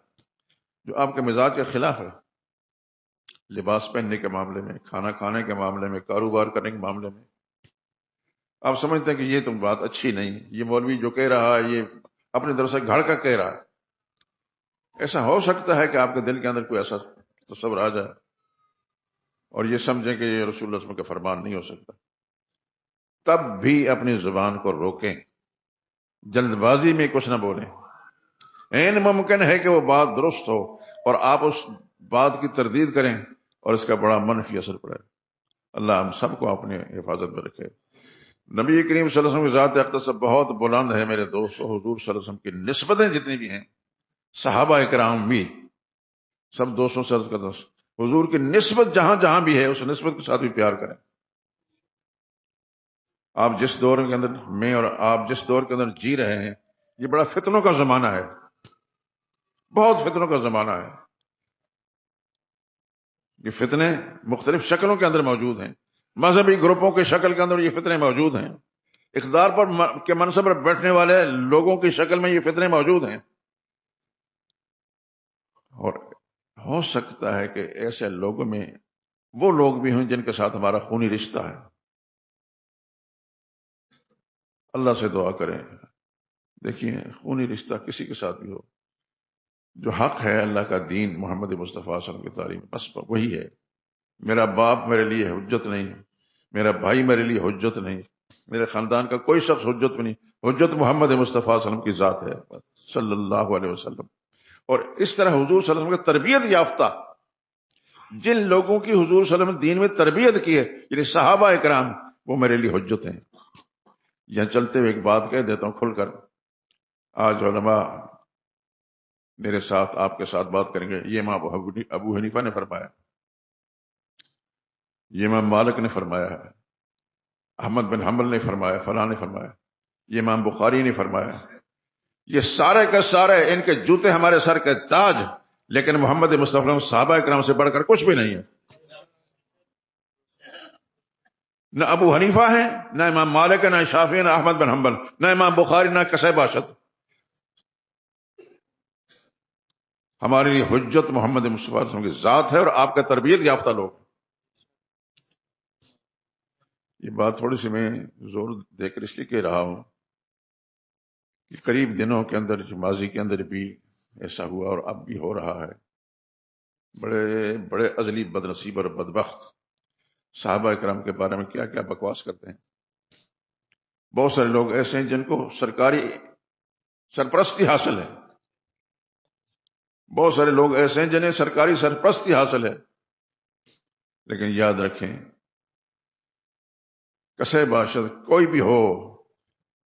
جو آپ کے مزاج کے خلاف ہے، لباس پہننے کے معاملے میں، کھانا کھانے کے معاملے میں، کاروبار کرنے کے معاملے میں، آپ سمجھتے ہیں کہ یہ تو بات اچھی نہیں، یہ مولوی جو کہہ رہا ہے یہ اپنی طرف سے گھڑ کر کہہ رہا ہے، ایسا ہو سکتا ہے کہ آپ کے دل کے اندر کوئی ایسا تصور آ جائے اور یہ سمجھیں کہ یہ رسول اللہ صلی اللہ علیہ وسلم کا فرمان نہیں ہو سکتا، تب بھی اپنی زبان کو روکیں، جلد بازی میں کچھ نہ بولیں۔ این ممکن ہے کہ وہ بات درست ہو اور آپ اس بات کی تردید کریں اور اس کا بڑا منفی اثر پڑے۔ اللہ ہم سب کو اپنے حفاظت میں رکھے۔ نبی کریم صلی اللہ علیہ وسلم کی ذات اقدس بہت بلند ہے میرے دوستو، حضور صلی اللہ علیہ وسلم کی نسبتیں جتنی بھی ہیں، صحابہ اکرام بھی، سب دوستوں سے عرض کرتا ہوں، حضور کی نسبت جہاں جہاں بھی ہے اس نسبت کے ساتھ بھی پیار کریں. آپ جس دور کے اندر میں اور آپ جس دور کے اندر جی رہے ہیں یہ بڑا فتنوں کا زمانہ ہے، بہت فتنوں کا زمانہ ہے. یہ فتنے مختلف شکلوں کے اندر موجود ہیں، مذہبی گروپوں کے شکل کے اندر یہ فتنے موجود ہیں، اقتدار پر کے منصب پر بیٹھنے والے لوگوں کی شکل میں یہ فتنے موجود ہیں. اور ہو سکتا ہے کہ ایسے لوگوں میں وہ لوگ بھی ہوں جن کے ساتھ ہمارا خونی رشتہ ہے. اللہ سے دعا کریں. دیکھیے خونی رشتہ کسی کے ساتھ بھی ہو، جو حق ہے اللہ کا دین محمد مصطفیٰ صلی اللہ علیہ وسلم کی تعلیم بس وہی ہے. میرا باپ میرے لیے حجت نہیں، میرا بھائی میرے لیے حجت نہیں، میرے خاندان کا کوئی شخص حجت میں نہیں. حجت محمد مصطفیٰ صلی اللہ علیہ وسلم کی ذات ہے صلی اللہ علیہ وسلم. اور اس طرح حضور صلی اللہ علیہ وسلم کی تربیت یافتہ جن لوگوں کی حضور صلی اللہ علیہ وسلم دین میں تربیت کی ہے یعنی صحابہ اکرام، وہ میرے لیے حجت ہیں. یہاں چلتے ہوئے ایک بات کہہ دیتا ہوں کھل کر. آج علماء میرے ساتھ آپ کے ساتھ بات کریں گے. یہ امام ابو حنیفہ نے فرمایا، یہ امام مالک نے فرمایا ہے، احمد بن حنبل نے فرمایا، فلاں نے فرمایا، یہ امام بخاری نے فرمایا. یہ سارے کا سارے ان کے جوتے ہمارے سر کے تاج، لیکن محمد مصطفیٰ صحابہ اکرام سے بڑھ کر کچھ بھی نہیں ہے. نہ ابو حنیفہ ہیں، نہ امام مالک ہے، نہ شافعی، نہ احمد بن حنبل، نہ امام بخاری، نہ کسے باشد. ہمارے لیے حجت محمد مصطفیٰ صلی اللہ علیہ وسلم کی ذات ہے اور آپ کا تربیت یافتہ لوگ. یہ بات تھوڑی سی میں زور دے کر اس لیے کہہ رہا ہوں کہ قریب دنوں کے اندر ماضی کے اندر بھی ایسا ہوا اور اب بھی ہو رہا ہے. بڑے بڑے ازلی بدنصیب اور بدبخت صحابہ اکرام کے بارے میں کیا کیا بکواس کرتے ہیں. بہت سارے لوگ ایسے ہیں جن کو سرکاری سرپرستی حاصل ہے، بہت سارے لوگ ایسے ہیں جنہیں سرکاری سرپرستی حاصل ہے، لیکن یاد رکھیں کسے باشد کوئی بھی ہو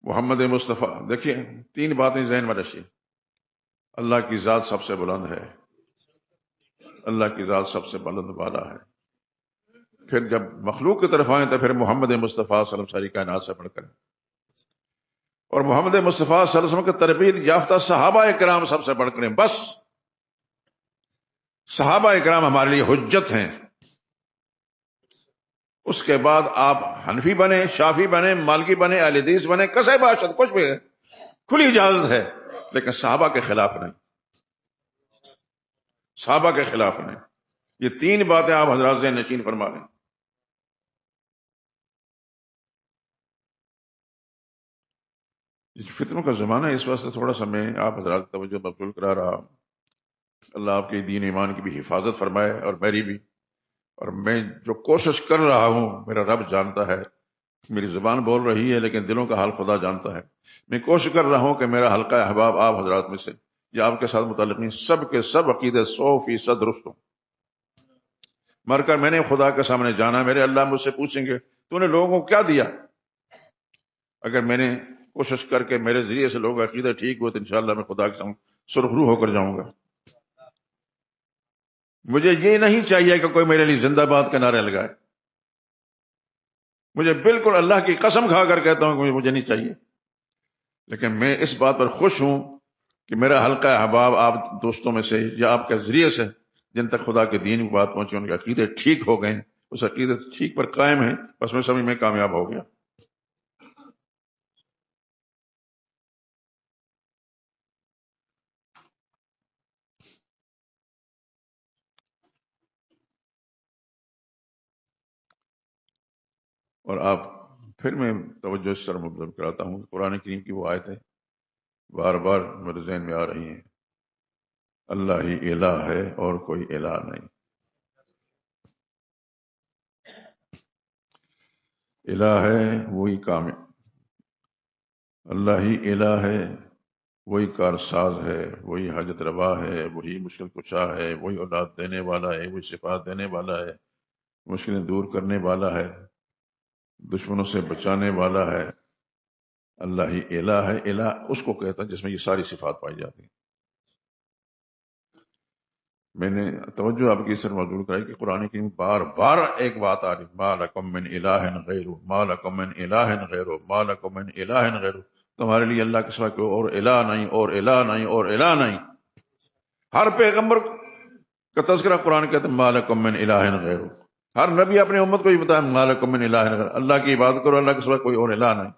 محمد مصطفیٰ. دیکھیے 3 باتیں ذہن میں رکھیے. اللہ کی ذات سب سے بلند ہے، اللہ کی ذات سب سے بلند والا ہے. پھر جب مخلوق کی طرف آئیں تو پھر محمد مصطفیٰ صلی اللہ علیہ وسلم ساری کائنات سے بڑھ کر، اور محمد مصطفیٰ صلی اللہ علیہ وسلم کے تربیت یافتہ صحابہ اکرام سب سے بڑھ کر ہیں. بس صحابہ اکرام ہمارے لیے حجت ہیں. اس کے بعد آپ حنفی بنے، شافی بنے، مالکی بنے، اہل حدیث بنے، کسے باشد کچھ بھی ہے، کھلی اجازت ہے، لیکن صحابہ کے خلاف نہیں، صحابہ کے خلاف نہیں. یہ 3 باتیں آپ حضرات ذہن نشین فرما لیں. فتنوں کا زمانہ ہے، اس واسطے تھوڑا سا میں آپ حضرات توجہ مبذول کرا رہا. اللہ آپ کے دین ایمان کی بھی حفاظت فرمائے اور میری بھی. اور میں جو کوشش کر رہا ہوں میرا رب جانتا ہے، میری زبان بول رہی ہے لیکن دلوں کا حال خدا جانتا ہے. میں کوشش کر رہا ہوں کہ میرا حلقہ احباب آپ حضرات میں سے یا آپ کے ساتھ متعلقین سب کے سب عقیدے 100% درست ہوں. مر کر میں نے خدا کے سامنے جانا، میرے اللہ مجھ سے پوچھیں گے تو نے لوگوں کو کیا دیا. اگر میں نے کوشش کر کے میرے ذریعے سے لوگوں کا عقیدہ ٹھیک ہو تو انشاءاللہ میں خدا کے سامنے سرخرو ہو کر جاؤں گا. مجھے یہ نہیں چاہیے کہ کوئی میرے لیے زندہ باد کے نعرے لگائے. مجھے بالکل اللہ کی قسم کھا کر کہتا ہوں کہ مجھے نہیں چاہیے. لیکن میں اس بات پر خوش ہوں کہ میرا حلقہ احباب آپ دوستوں میں سے یا آپ کے ذریعے سے جن تک خدا کے دین کی بات پہنچی ان کے عقیدے ٹھیک ہو گئے، اس عقیدے ٹھیک پر قائم ہیں، بس میں سمجھ میں کامیاب ہو گیا. اور آپ پھر میں توجہ اس طرح مبذول کراتا ہوں، قرآن کریم کی وہ آیتیں بار بار میرے ذہن میں آ رہی ہیں. اللہ ہی الہ ہے اور کوئی الہ نہیں. الہ ہے وہی کامل، اللہ ہی الہ ہے وہی کارساز ہے، وہی حاجت روا ہے، وہی مشکل کشا ہے، وہی اولاد دینے والا ہے، وہی شفا دینے والا ہے، مشکلیں دور کرنے والا ہے، دشمنوں سے بچانے والا ہے. اللہ ہی الہ ہے. الہ اس کو کہتا ہے جس میں یہ ساری صفات پائی جاتی ہیں. میں نے توجہ آپ کی اس پر موجود کرائی کہ قرآن کریم بار بار ایک بات آ رہی، ما لکم من الہ غیرہ، ما لکم من الہ غیرہ، ما لکم من الہ غیرہ، تمہارے لیے اللہ کے سوا کوئی اور الہ نہیں، اور الہ نہیں، اور الہ نہیں۔ ہر پیغمبر کا تذکرہ قرآن کہتے ہیں ما لکم من الہ غیرہ، ہر نبی اپنی امت کو یہ بتایا ما لکم من الہ غیرہ، اللہ کی عبادت کرو، اللہ کے سوا کوئی اور الہ نہیں۔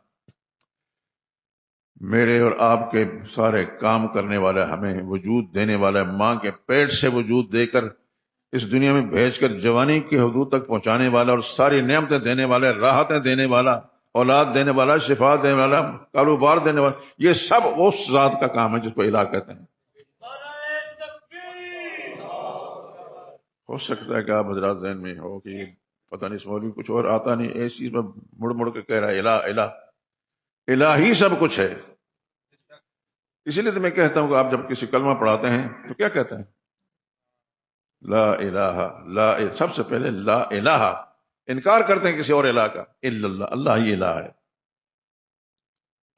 میرے اور آپ کے سارے کام کرنے والا، ہمیں وجود دینے والا، ماں کے پیٹ سے وجود دے کر اس دنیا میں بھیج کر جوانی کی حدود تک پہنچانے والا، اور ساری نعمتیں دینے والا، راحتیں دینے والا، اولاد دینے والا، شفا دینے والا، کاروبار دینے والا، یہ سب اس ذات کا کام ہے جس کو الہ کہتے ہیں۔ ہو سکتا ہے کہ آپ حضرات ذہن میں ہو کہ پتہ نہیں اس مولوی کچھ اور آتا نہیں، ایسی چیز میں مڑ مڑ کے کہہ رہا ہے الہ الہ، الہ ہی سب کچھ ہے۔ اسی لیے تو میں کہتا ہوں کہ آپ جب کسی کلمہ پڑھاتے ہیں تو کیا کہتے ہیں؟ لا الہ، سب سے پہلے لا الہ، انکار کرتے ہیں کسی اور الہ کا، الا اللہ، اللہ ہی الہ ہے۔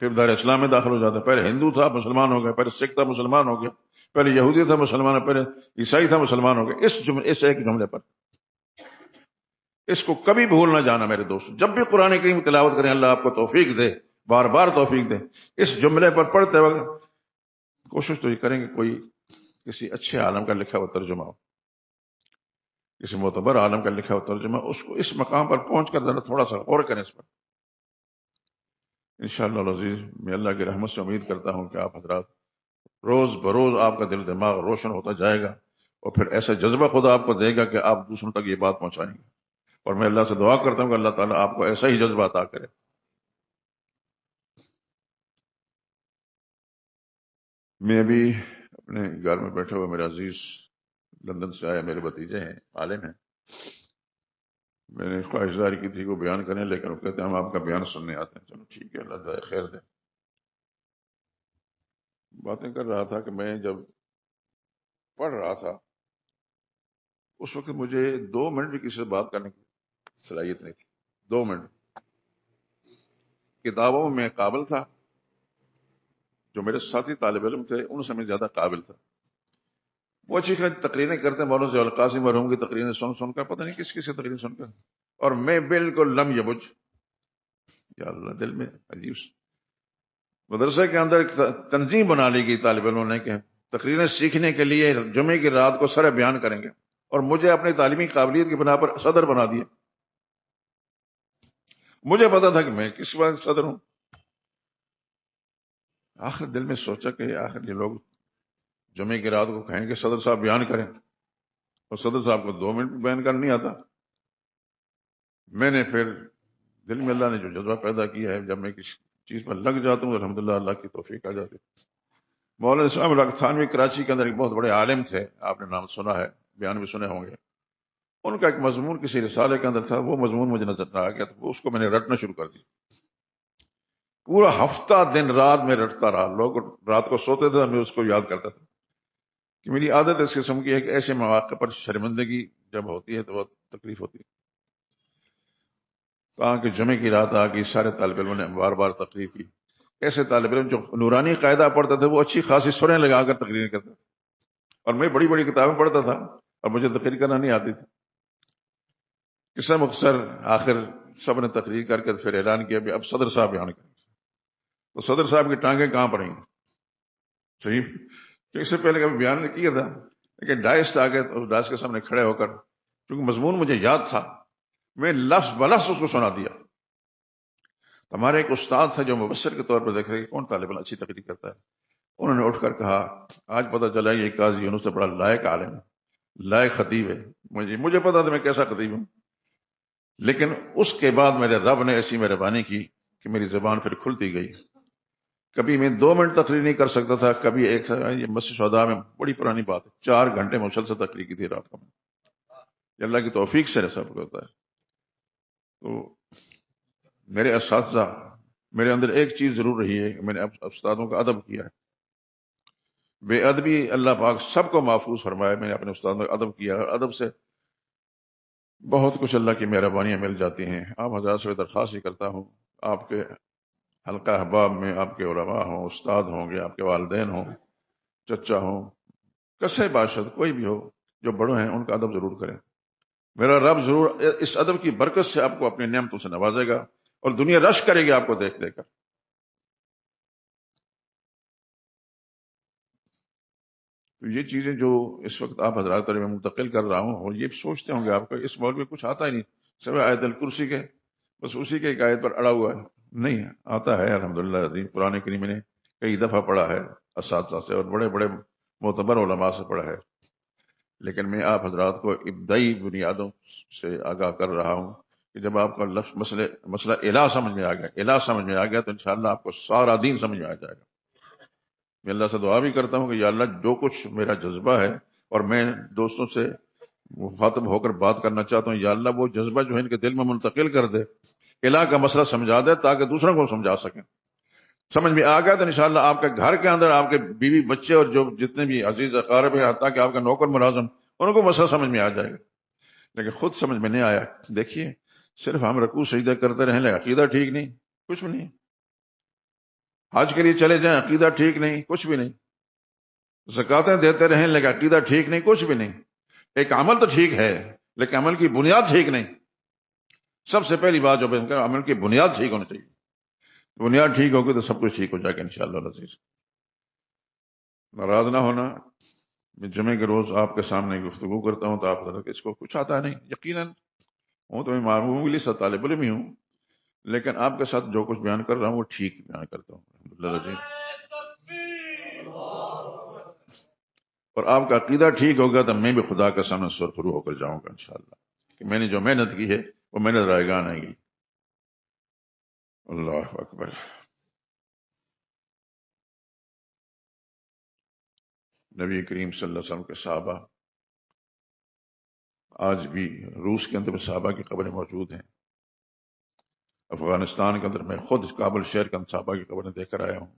پھر دار اسلام میں داخل ہو جاتا ہے، پہلے ہندو تھا مسلمان ہو گیا، پہلے سکھ تھا مسلمان ہو گیا، پہلے یہودی تھا مسلمان، پہلے عیسائی تھا مسلمان ہو گیا۔ اس ایک جملے پر، اس کو کبھی بھول نہ جانا میرے دوست، جب بھی قرآن کریم کی تلاوت کریں، اللہ آپ کو توفیق دے، بار بار توفیق دے، اس جملے پر پڑھتے وقت کوشش تو یہ کریں کہ کوئی کسی اچھے عالم کا لکھا ہوا ترجمہ ہو، کسی معتبر عالم کا لکھا ہوا ترجمہ، اس کو اس مقام پر پہنچ کر ذرا تھوڑا سا غور کریں اس پر۔ انشاءاللہ العزیز میں اللہ کی رحمت سے امید کرتا ہوں کہ آپ حضرات روز بروز آپ کا دل دماغ روشن ہوتا جائے گا، اور پھر ایسا جذبہ خدا آپ کو دے گا کہ آپ دوسروں تک یہ بات پہنچائیں گے۔ اور میں اللہ سے دعا کرتا ہوں کہ اللہ تعالیٰ آپ کو ایسا ہی جذبہ عطا کرے۔ میں ابھی اپنے گھر میں بیٹھے ہوئے، میرے عزیز لندن سے آئے میرے بھتیجے ہیں، عالم ہیں، میں نے خواہش ظاہر کی تھی وہ بیان کریں، لیکن وہ کہتے ہیں ہم آپ کا بیان سننے آتے ہیں۔ چلو ٹھیک ہے، اللہ جزائے خیر دے۔ باتیں کر رہا تھا کہ میں جب پڑھ رہا تھا اس وقت مجھے 2 منٹ بھی کسی سے بات کرنے کی صلاحیت نہیں تھی۔ 2 منٹ کتابوں میں قابل تھا، جو میرے ساتھی طالب علم تھے ان سے میں زیادہ قابل تھا، وہ اچھی تقریریں کرتے ہیں، مولانا ضیاء القاسم مرحوم کی تقریریں سن سن کر، پتہ نہیں کس کس کی تقریر سن کر، اور میں بالکل لم یبج، یا اللہ، دل میں عجیب مدرسے کے اندر ایک تنظیم بنا لی گئی طالب علموں نے کہ تقریریں سیکھنے کے لیے جمعے کی رات کو سر بیان کریں گے، اور مجھے اپنی تعلیمی قابلیت کی بنا پر صدر بنا دیا۔ مجھے پتا تھا کہ میں کس وقت صدر ہوں۔ آخر دل میں سوچا کہ آخر یہ لوگ جمعے کی رات کو کہیں کہ صدر صاحب بیان کریں، اور صدر صاحب کو 2 منٹ بیان کرنا نہیں آتا۔ میں نے پھر دل میں اللہ نے جو جذبہ پیدا کیا ہے، جب میں کسی چیز پر لگ جاتا ہوں الحمدللہ اللہ کی توفیق آ جاتی۔ مولانا اسلام الحق تھانوی کراچی کے اندر ایک بہت بڑے عالم تھے، آپ نے نام سنا ہے، بیان بھی سنے ہوں گے۔ ان کا ایک مضمون کسی رسالے کے اندر تھا، وہ مضمون مجھے نظر آ گیا، تو اس کو میں نے رٹنا شروع کر دیا۔ پورا ہفتہ دن رات میں رٹتا رہا، لوگ رات کو سوتے تھے، میں اس کو یاد کرتا تھا، کہ میری عادت اس قسم کی ہے کہ ایسے مواقع پر شرمندگی جب ہوتی ہے تو بہت تکلیف ہوتی ہے۔ کہاں کہ جمعے کی رات آ گئی، سارے طالب علموں نے بار بار تقریر کی۔ ایسے طالب علم جو نورانی قاعدہ پڑھتے تھے وہ اچھی خاصی سریں لگا کر تقریر کرتے تھے، اور میں بڑی بڑی کتابیں پڑھتا تھا اور مجھے تقریر کرنا نہیں آتی تھی۔ قصہ مختصر، آخر سب نے تقریر کر کے پھر اعلان کیا کہ اب صدر صاحب بیان کریں۔ تو صدر صاحب کی ٹانگیں کہاں پڑیں گی؟ صحیح کہ اس سے پہلے کبھی بیان نہیں کیا تھا، لیکن ڈائس آ گئے تو اس ڈائس کے سامنے کھڑے ہو کر، کیونکہ مضمون مجھے یاد تھا، میں لفظ بلفظ اس کو سنا دیا۔ ہمارے ایک استاد تھا جو مبصر کے طور پر دیکھ رہے کہ کون طالب علم اچھی تقریر کرتا ہے، انہوں نے اٹھ کر کہا آج پتہ چلا یہ قاضی یونس سے بڑا لائق عالم ہے، لائق خطیب ہے۔ مجھے پتا تھا میں کیسا خطیب ہوں، لیکن اس کے بعد میرے رب نے ایسی مہربانی کی کہ میری زبان پھر کھلتی گئی۔ کبھی میں 2 منٹ تقریر نہیں کر سکتا تھا، کبھی ایک، یہ مسجد شہداء میں بڑی پرانی بات ہے، 4 گھنٹے مسلسل تقریر کی تھی رات کو، یہ اللہ کی توفیق سے سب کو ہوتا ہے۔ تو میرے اساتذہ، میرے اندر ایک چیز ضرور رہی ہے کہ میں نے استادوں کا ادب کیا ہے۔ بے ادبی اللہ پاک سب کو محفوظ فرمائے، میں نے اپنے استادوں کا ادب کیا، اور ادب سے بہت کچھ اللہ کی مہربانیاں مل جاتی ہیں۔ آپ حضرات سے درخواست ہی کرتا ہوں، آپ کے حلقہ احباب میں آپ کے علماء ہوں، استاد ہوں گے، آپ کے والدین ہوں، چچا ہوں، کسے باشد کوئی بھی ہو، جو بڑے ہیں ان کا ادب ضرور کریں. میرا رب ضرور اس ادب کی برکت سے آپ کو اپنی نعمتوں سے نوازے گا اور دنیا رش کرے گی آپ کو دیکھ دے کر. تو یہ چیزیں جو اس وقت آپ حضرات پر میں منتقل کر رہا ہوں، اور یہ سوچتے ہوں گے آپ کو اس مولوی میں کچھ آتا ہی نہیں سوائے آیت الکرسی کے، بس اسی کے ایک آیت پر اڑا ہوا ہے. نہیں، آتا ہے الحمدللہ عظیم. قرآن کریم میں نے کئی دفعہ پڑھا ہے اساتذہ سے اور بڑے بڑے معتبر علماء سے پڑھا ہے، لیکن میں آپ حضرات کو ابتدائی بنیادوں سے آگاہ کر رہا ہوں کہ جب آپ کا مسئلہ الہ سمجھ میں آ گیا، الہ سمجھ میں آ گیا، تو انشاءاللہ آپ کو سارا دین سمجھ میں آ جائے گا. میں اللہ سے دعا بھی کرتا ہوں کہ یا اللہ جو کچھ میرا جذبہ ہے اور میں دوستوں سے مخاطب ہو کر بات کرنا چاہتا ہوں، یا اللہ وہ جذبہ جو ہے ان کے دل میں منتقل کر دے، الہ کا مسئلہ سمجھا دے تاکہ دوسروں کو سمجھا سکیں. سمجھ میں آ گیا تو انشاءاللہ آپ کے گھر کے اندر آپ کے بیوی بچے اور جو جتنے بھی عزیز اقارب ہیں، حتیٰ کہ آپ کا نوکر ملازم، ان کو مسئلہ سمجھ میں آ جائے گا. لیکن خود سمجھ میں نہیں آیا. دیکھیے صرف ہم رکوع سجدہ کرتے رہیں لیکن عقیدہ ٹھیک نہیں، کچھ بھی نہیں. حج کے لیے چلے جائیں، عقیدہ ٹھیک نہیں، کچھ بھی نہیں. زکاتیں دیتے رہیں لیکن عقیدہ ٹھیک نہیں، کچھ بھی نہیں. ایک عمل تو ٹھیک ہے لیکن عمل کی بنیاد ٹھیک نہیں. سب سے پہلی بات جو عمل کی بنیاد ٹھیک ہونی چاہیے. بنیاد ٹھیک ہوگی تو سب کچھ ٹھیک ہو جائے گا انشاءاللہ العزیز. ناراض نہ ہونا، میں جمعے کے روز آپ کے سامنے گفتگو کرتا ہوں تو آپ حضرت اس کو کچھ آتا نہیں. یقیناً ہوں تو میں معمولی سا طالب علم ہی ہوں، لیکن آپ کے ساتھ جو کچھ بیان کر رہا ہوں وہ ٹھیک بیان کرتا ہوں الحمدللہ. اور آپ کا عقیدہ ٹھیک ہوگا تو میں بھی خدا کے سامنے سرخرو ہو کر جاؤں گا انشاءاللہ کہ میں نے جو محنت کی ہے وہ محنت رائے گاں نہیں گی. اللہ اکبر. نبی کریم صلی اللہ علیہ وسلم کے صحابہ، آج بھی روس کے اندر صحابہ کی قبریں موجود ہیں. افغانستان کے اندر میں خود کابل شہر کے اندر صحابہ کی قبریں دیکھ کر آیا ہوں،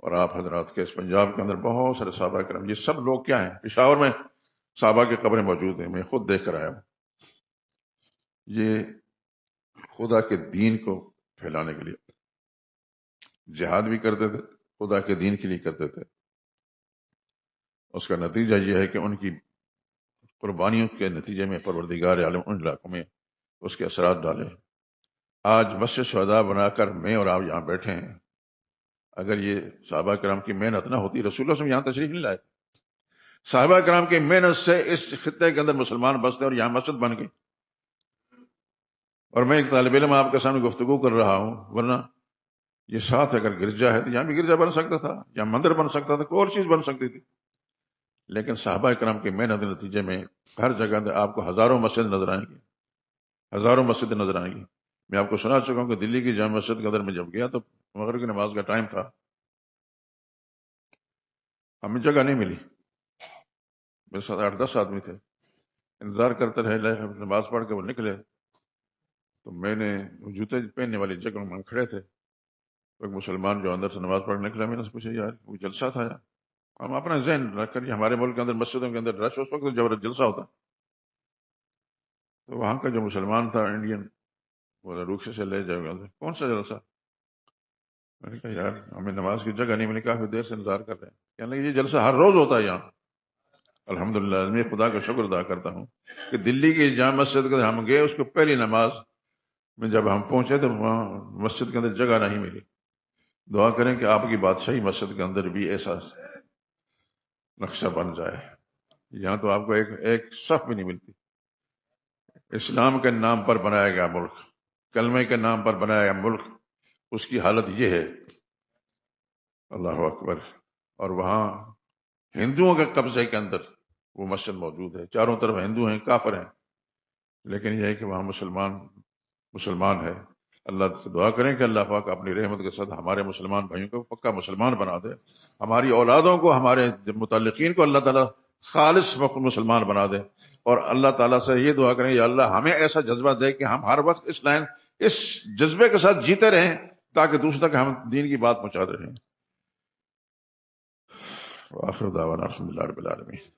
اور آپ حضرات کے اس پنجاب کے اندر بہت سارے صحابہ کرام. یہ سب لوگ کیا ہیں، پشاور میں صحابہ کی قبریں موجود ہیں، میں خود دیکھ کر آیا ہوں. یہ خدا کے دین کو پھیلانے کے لیے جہاد بھی کرتے تھے، خدا کے دین کے لیے کرتے تھے. اس کا نتیجہ یہ ہے کہ ان کی قربانیوں کے نتیجے میں پروردگار عالم ان علاقوں میں اس کے اثرات ڈالے. آج مسجد شہداء بنا کر میں اور آپ یہاں بیٹھے ہیں. اگر یہ صحابہ کرام کی محنت نہ ہوتی، رسول اللہ صلی اللہ علیہ وسلم یہاں تشریف نہیں لائے. صحابہ کرام کی محنت سے اس خطے کے اندر مسلمان بستے اور یہاں مسجد بن گئی. اور میں ایک طالب علم آپ کے سامنے گفتگو کر رہا ہوں، ورنہ یہ ساتھ اگر گرجا ہے تو یہاں بھی گرجا بن سکتا تھا، یہاں مندر بن سکتا تھا، کوئی اور چیز بن سکتی تھی. لیکن صحابہ کرام کی محنت کے نتیجے میں ہر جگہ سے آپ کو ہزاروں مسجد نظر آئیں گی، ہزاروں مسجد نظر آئیں گی. میں آپ کو سنا چکا ہوں کہ دلی کی جامع مسجد کے اندر میں جب گیا تو مغرب کی نماز کا ٹائم تھا، ہمیں جگہ نہیں ملی. میرے ساتھ 8-10 آدمی تھے، انتظار کرتے رہے، نماز پڑھ کے وہ نکلے تو میں نے جوتے پہننے والی جگہ میں کھڑے تھے. ایک مسلمان جو اندر سے نماز پڑھ نکلا، میں نے سے پوچھا یار وہ جلسہ تھا یا؟ ہم اپنا ذہن رکھ کر ہمارے ملک کے اندر مسجدوں کے اندر رش اس وقت جب جلسہ ہوتا. تو وہاں کا جو مسلمان تھا انڈین، وہ روکشے سے لے جائے گا، کون سا جلسہ؟ میں نے کہا یار ہمیں نماز کی جگہ نہیں ملی، کافی دیر سے انتظار کر رہے ہیں. کہنے لگے یہ جلسہ ہر روز ہوتا ہے یہاں. الحمدللہ میں خدا کا شکر ادا کرتا ہوں کہ دلی کی جامع مسجد کے ہم گئے، اس کو پہلی نماز میں جب ہم پہنچے تو وہاں مسجد کے اندر جگہ نہیں ملی. دعا کریں کہ آپ کی بادشاہی مسجد کے اندر بھی ایسا نقشہ بن جائے. یہاں تو آپ کو ایک صف بھی نہیں ملتی. اسلام کے نام پر بنایا گیا ملک، کلمے کے نام پر بنایا گیا ملک، اس کی حالت یہ ہے. اللہ اکبر. اور وہاں ہندوؤں کے قبضے کے اندر وہ مسجد موجود ہے، چاروں طرف ہندو ہیں، کافر ہیں، لیکن یہ ہے کہ وہاں مسلمان ہے. اللہ سے دعا کریں کہ اللہ پاک اپنی رحمت کے ساتھ ہمارے مسلمان بھائیوں کو پکا مسلمان بنا دے، ہماری اولادوں کو، ہمارے متعلقین کو اللہ تعالیٰ خالص مسلمان بنا دے. اور اللہ تعالیٰ سے یہ دعا کریں یا اللہ ہمیں ایسا جذبہ دے کہ ہم ہر وقت اس جذبے کے ساتھ جیتے رہیں تاکہ دوسرے تک ہم دین کی بات پہنچاتے رہیں. وآخر دعوانا الحمدللہ رب العالمین.